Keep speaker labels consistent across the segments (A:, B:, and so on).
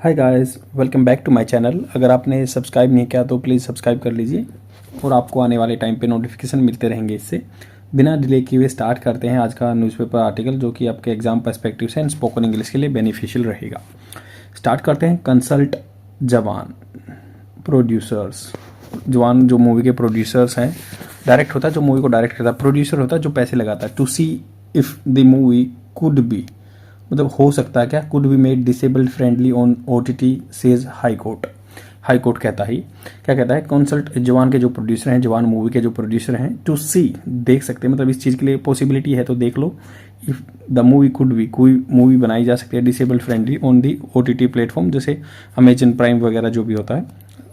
A: Hi guys, welcome back to my channel. अगर आपने subscribe नहीं किया तो प्लीज़ सब्सक्राइब कर लीजिए और आपको आने वाले टाइम पे नोटिफिकेशन मिलते रहेंगे। इससे बिना डिले किए हुए स्टार्ट करते हैं आज का न्यूज़पेपर आर्टिकल, जो कि आपके एग्जाम पर्सपेक्टिव से एंड स्पोकन इंग्लिश के लिए बेनिफिशियल रहेगा। स्टार्ट करते हैं। कंसल्ट जवान प्रोड्यूसर्स। जवान जो मूवी के प्रोड्यूसर्स हैं, डायरेक्ट होता है जो मूवी को डायरेक्ट करता है, प्रोड्यूसर होता है जो पैसे लगाता है। To see if the movie could be, मतलब हो सकता है क्या, could be made disabled friendly on OTT says high court. High court कहता ही क्या कहता है, कंसल्ट जवान के जो प्रोड्यूसर हैं, जवान मूवी के जो प्रोड्यूसर हैं, टू सी देख सकते हैं, मतलब इस चीज़ के लिए पॉसिबिलिटी है तो देख लो। If the movie could be, कोई मूवी बनाई जा सकती है disabled friendly on the OTT platform, जैसे अमेजन प्राइम वगैरह जो भी होता है,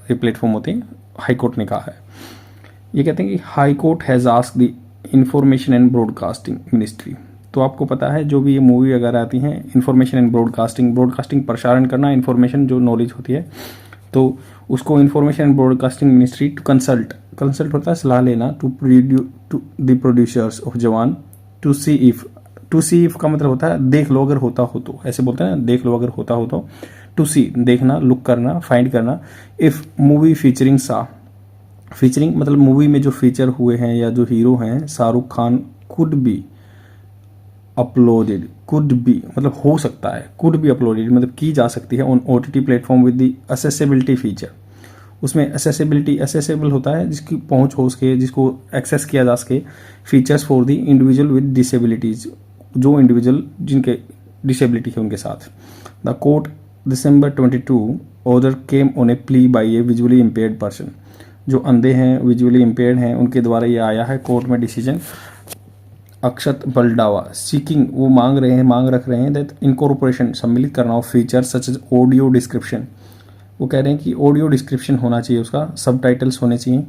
A: ये प्लेटफॉर्म होते हैं। हाई कोर्ट ने कहा है, ये कहते हैं कि high court has asked the information and broadcasting ministry. तो आपको पता है जो भी ये मूवी वगैरह आती हैं, इंफॉर्मेशन एंड ब्रॉडकास्टिंग प्रसारण करना, इंफॉर्मेशन जो नॉलेज होती है, तो उसको information and broadcasting ministry to consult होता है सलाह लेना, to the producers of Jawan to see if का मतलब होता है देख लो अगर होता हो तो, ऐसे बोलते हैं ना, देख लो अगर होता हो तो। टू सी देखना, लुक करना, फाइंड करना। इफ मूवी फीचरिंग फीचरिंग मतलब मूवी में जो फीचर हुए हैं या जो हीरो हैं Shahrukh Khan, could be uploaded, could be मतलब हो सकता है, कुड बी अपलोडेड मतलब की जा सकती है on OTT platform with the accessibility feature. उसमें असेसेबल होता है जिसकी पहुंच हो सके, जिसको एक्सेस किया जा सके। Features for the individual with disabilities, जो इंडिविजुअल जिनके डिसेबिलिटी है उनके साथ। The court December 22 order came on A plea by A visually impaired person. जो अंधे हैं, विजुअली इम्पेयर्ड हैं, उनके द्वारा ये आया है कोर्ट में डिसीजन। अक्षत बलडावा सीकिंग, वो मांग रख रहे हैं दैट इनकॉर्पोरेशन सम्मिलित करना हो feature such as audio description. वो कह रहे हैं कि ऑडियो डिस्क्रिप्शन होना चाहिए, उसका सबटाइटल्स होने चाहिए,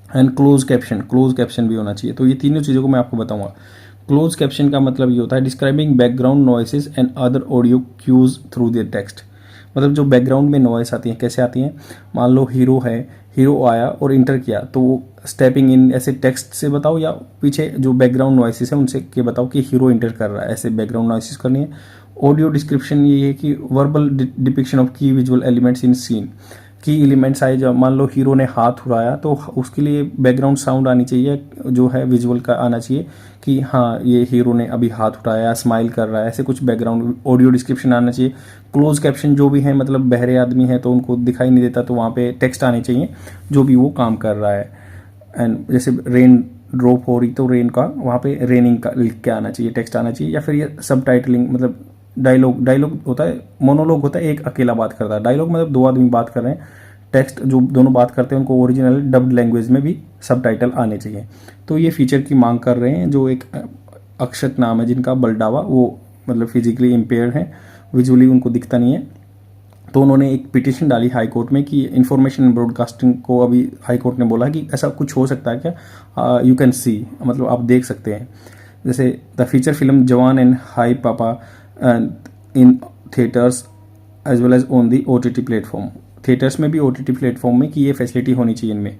A: एंड क्लोज कैप्शन भी होना चाहिए। तो ये तीनों चीज़ों को मैं आपको बताऊंगा। क्लोज कैप्शन का मतलब ये होता है describing background noises and other audio cues through the text. मतलब जो बैकग्राउंड में नॉइस आती हैं, कैसे आती हैं, मान लो हीरो आया और इंटर किया, तो वो स्टेपिंग इन ऐसे टेक्स्ट से बताओ, या पीछे जो बैकग्राउंड नॉइसेस है उनसे के बताओ कि हीरो इंटर कर रहा है, ऐसे बैकग्राउंड नॉइसेस करनी है। ऑडियो डिस्क्रिप्शन ये है कि वर्बल डिपिक्शन ऑफ की विजुअल एलिमेंट्स इन सीन। की एलिमेंट्स आए, जब मान लो हीरो ने हाथ उड़ाया तो उसके लिए बैकग्राउंड साउंड आनी चाहिए, जो है विजुअल का आना चाहिए कि हाँ ये हीरो ने अभी हाथ उठाया, स्माइल कर रहा है, ऐसे कुछ बैकग्राउंड ऑडियो डिस्क्रिप्शन आना चाहिए। क्लोज कैप्शन जो भी है, मतलब बहरे आदमी है तो उनको दिखाई नहीं देता, तो वहाँ पे टेक्स्ट आने चाहिए जो भी वो काम कर रहा है। एंड जैसे रेन ड्रॉप हो रही तो रेन का वहाँ पे रेनिंग का लिख के आना चाहिए, टेक्स्ट आना चाहिए। या फिर ये सब टाइटलिंग, मतलब डायलॉग होता है, मोनोलॉग होता है, एक अकेला बात करता है। डायलॉग मतलब दो आदमी बात कर रहे हैं, टेक्स्ट जो दोनों बात करते हैं उनको ओरिजिनल डब्ड लैंग्वेज में भी सबटाइटल आने चाहिए। तो ये फीचर की मांग कर रहे हैं जो एक अक्षत नाम है जिनका, बलडावा, वो मतलब फिजिकली इम्पेयर्ड हैं, विजुअली उनको दिखता नहीं है। तो उन्होंने एक पिटीशन डाली हाई कोर्ट में कि इंफॉर्मेशन ब्रॉडकास्टिंग को, अभी हाई कोर्ट ने बोला कि ऐसा कुछ हो सकता है क्या, यू कैन सी, मतलब आप देख सकते हैं। जैसे the feature film Jawan and hi papa in theatres as well as on the OTT platform. Theatres में भी OTT प्लेटफॉर्म में कि ये फैसिलिटी होनी चाहिए इनमें।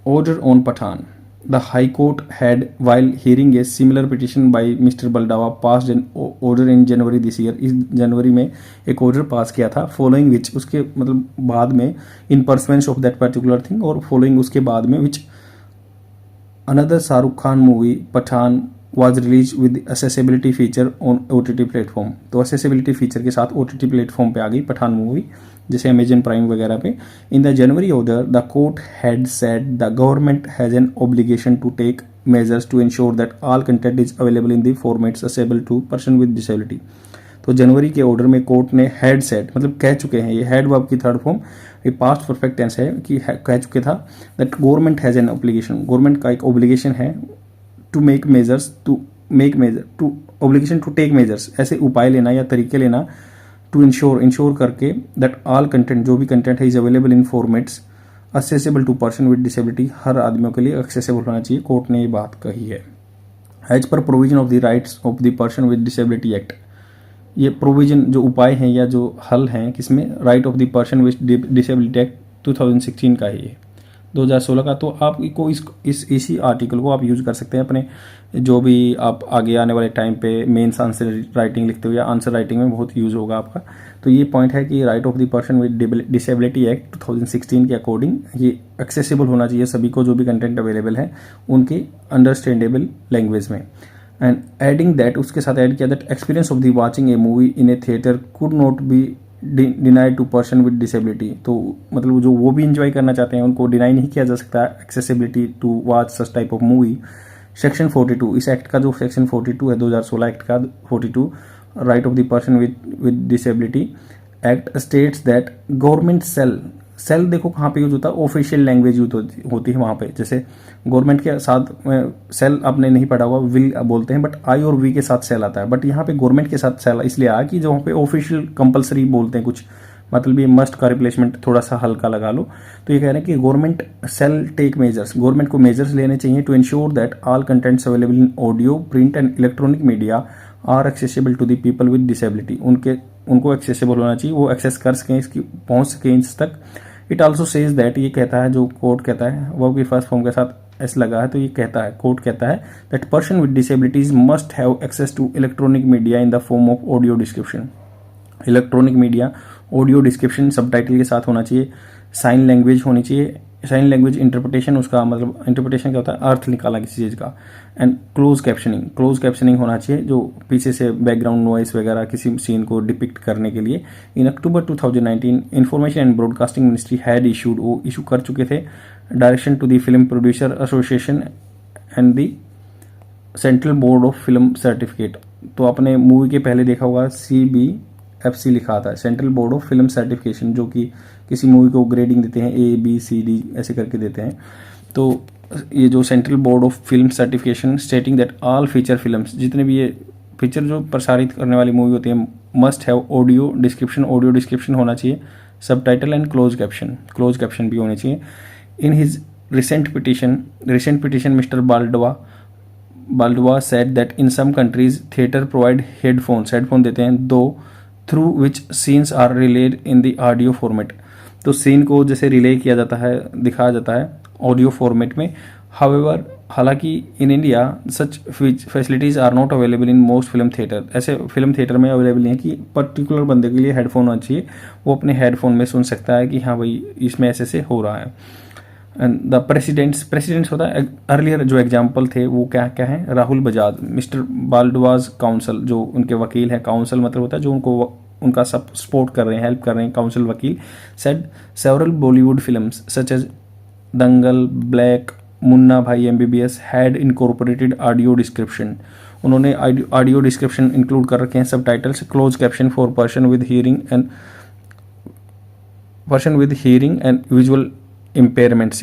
A: Order on Pathaan, the high court had while hearing a similar petition by mister Baldava passed an order in January this year. इस जनवरी में एक ऑर्डर पास किया था, फॉलोइंग विच, उसके मतलब बाद में, in pursuance of that particular thing, और फॉलोइंग उसके बाद में, which another Shahrukh Khan movie Pathaan was released with accessibility feature on OTT platform. तो accessibility फीचर के साथ OTT प्लेटफॉर्म पे आ गई पठान मूवी, जैसे अमेजन प्राइम वगैरह पे। In the January order the court had said the government has an obligation to take measures to ensure that all content is available in the formats accessible to person with disability. तो जनवरी के order में court ने had said मतलब कह चुके हैं, ये हैड वर्ब की थर्ड फॉर्म, ये पास्ट परफेक्ट टेंस है कि कह चुके था, that government has an obligation, government का एक ऑब्लिगेशन है, to obligation to take measures, ऐसे उपाय लेना या तरीके लेना, टू इंश्योर करके, दैट ऑल कंटेंट, जो भी कंटेंट है, is available in formats accessible to person with disability, हर आदमियों के लिए एक्सेसिबल होना चाहिए। कोर्ट ने ये बात कही है। As per provision of the rights of the person with disability act, ये प्रोविजन जो उपाय हैं या जो हल हैं किसमें, right of the person with disability act 2016 का ही है। 2016 का। तो आपको इसी आर्टिकल को आप यूज़ कर सकते हैं अपने जो भी आप आगे आने वाले टाइम पे मेंस आंसर राइटिंग लिखते हुए या आंसर राइटिंग में बहुत यूज़ होगा आपका। तो ये पॉइंट है कि right of the person with disability act 2016 के अकॉर्डिंग ये एक्सेसिबल होना चाहिए सभी को, जो भी कंटेंट अवेलेबल है उनके अंडरस्टैंडेबल लैंग्वेज में। एंड एडिंग दैट, उसके साथ ऐड किया that experience of the watching a movie in a theatre could not be denied to person with disability. तो मतलब जो वो भी इंजॉय करना चाहते हैं उनको डिनाई नहीं किया जा सकता accessibility to watch such type of movie. Section 42, इस एक्ट का जो सेक्शन 42 है 2016 एक्ट का 42, right of the person with disability act states that government shall देखो कहाँ पे यूज होता है, ऑफिशियल लैंग्वेज यूज होती है वहाँ पे। जैसे गवर्नमेंट के साथ सेल आपने नहीं पढ़ा हुआ, विल बोलते हैं, बट आई और वी के साथ सेल आता है, बट यहाँ पे गवर्नमेंट के साथ सेल इसलिए आया कि जो वहाँ पे ऑफिशियल कंपलसरी बोलते हैं कुछ, मतलब ये मस्ट का रिप्लेसमेंट थोड़ा सा हल्का लगा लो। तो ये कह रहे हैं कि government shall take measures, government को मेजर्स लेने चाहिए to ensure that all contents available in audio, print and electronic media are accessible to the people with disability. उनको एक्सेसिबल होना चाहिए, वो एक्सेस कर सकें, इसकी पहुंच सकें इंच तक। इट ऑल्सो सेज दैट, ये कहता है जो कोर्ट कहता है, वर्ब की फर्स्ट फॉर्म के साथ एस लगा है, तो ये कहता है, कोर्ट कहता है that person with disabilities must have access to electronic media in the form of audio description. Electronic media audio description subtitle के साथ होना चाहिए, साइन लैंग्वेज होनी चाहिए, साइन लैंग्वेज इंटरप्रिटेशन, उसका मतलब इंटरप्रिटेशन क्या होता है, अर्थ निकाला किसी चीज़ का। एंड क्लोज कैप्शनिंग होना चाहिए, जो पीछे से बैकग्राउंड नॉइस वगैरह किसी सीन को डिपिक्ट करने के लिए। In October 2019 information and broadcasting ministry had issued, वो इशू कर चुके थे, direction to the film producer association and the central board of film certificate. तो आपने मूवी के पहले देखा होगा CBFC लिखा आता है, central board of film certification, जो कि किसी मूवी को ग्रेडिंग देते हैं ABCD ऐसे करके देते हैं। तो ये जो central board of film certification stating that all feature films, जितने भी ये फीचर जो प्रसारित करने वाली मूवी होती है, मस्ट हैव ऑडियो डिस्क्रिप्शन होना चाहिए, सब टाइटल एंड क्लोज कैप्शन भी होने चाहिए। In his recent petition mister Baldwa said that in some countries theatre provide headphone देते हैं, दो through which scenes are relayed in the audio format. तो सीन को जैसे रिले किया जाता है, दिखाया जाता है ऑडियो फॉर्मेट में। हाउएवर, हालांकि in India such facilities are not available in most film theatre, ऐसे फिल्म थिएटर में अवेलेबल नहीं है कि पर्टिकुलर बंदे के लिए हेडफोन होना चाहिए, वो अपने हेडफोन में सुन सकता है कि हाँ भाई इसमें ऐसे से हो रहा है। एंड द प्रेसिडेंट्स होता है, अर्लियर जो एग्जाम्पल थे वो क्या क्या है, राहुल बजाज, मिस्टर बाल्डवाज काउंसिल, जो उनके वकील हैं, काउंसिल मतलब होता है जो उनका सब सपोर्ट कर रहे हैं, हेल्प कर रहे हैं, काउंसिल वकील, said several Bollywood films such as Dangal, Black, Munna Bhai MBBS had incorporated audio description. उन्होंने ऑडियो डिस्क्रिप्शन इंक्लूड कर रखे हैं, सब titles, close caption for person with hearing and visual impairment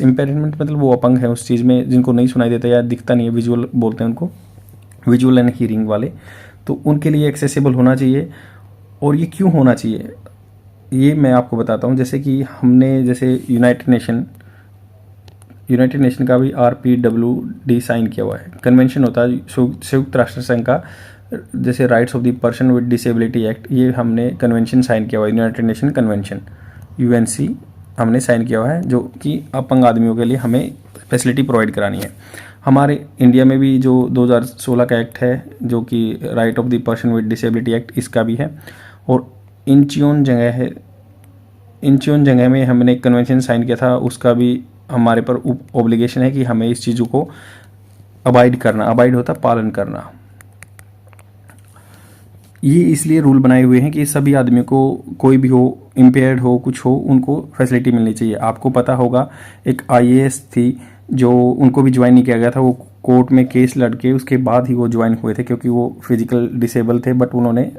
A: मतलब वो अपंग है उस चीज़ में, जिनको नहीं सुनाई देता या दिखता नहीं है, विजुअल बोलते हैं उनको, विजुअल एंड हियरिंग वाले, तो उनके लिए एक्सेसिबल होना चाहिए। और ये क्यों होना चाहिए ये मैं आपको बताता हूँ। जैसे कि हमने जैसे यूनाइटेड नेशन का भी RPWD साइन किया हुआ है, कन्वेंशन होता है संयुक्त राष्ट्र संघ का, जैसे rights of the person with disability act, ये हमने कन्वेंशन साइन किया हुआ है, यूनाइटेड नेशन कन्वेंशन UNC हमने साइन किया हुआ है, जो कि अपंग आदमियों के लिए हमें फैसिलिटी प्रोवाइड करानी है। हमारे इंडिया में भी जो 2016 का एक्ट है, जो कि right of the person with disability act, इसका भी है। और इंचियोन जगह में हमने एक कन्वेंशन साइन किया था, उसका भी हमारे पर ऑब्लिगेशन है कि हमें इस चीज़ों को अबाइड होता पालन करना। ये इसलिए रूल बनाए हुए हैं कि सभी आदमियों को, कोई भी हो, इम्पेयर्ड हो, कुछ हो, उनको फैसिलिटी मिलनी चाहिए। आपको पता होगा एक IAS थी जो उनको भी ज्वाइन नहीं किया गया था, वो कोर्ट में केस लड़के उसके बाद ही वो ज्वाइन हुए थे, क्योंकि वो फिजिकल डिसेबल थे, बट उन्होंने,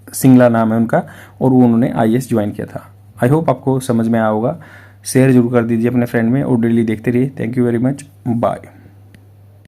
A: सिंगला नाम है उनका, और वो उन्होंने IAS ज्वाइन किया था। आई होप आपको समझ में आया होगा। शेयर जरूर कर दीजिए अपने फ्रेंड में और डेली देखते रहिए। Thank you very much, bye.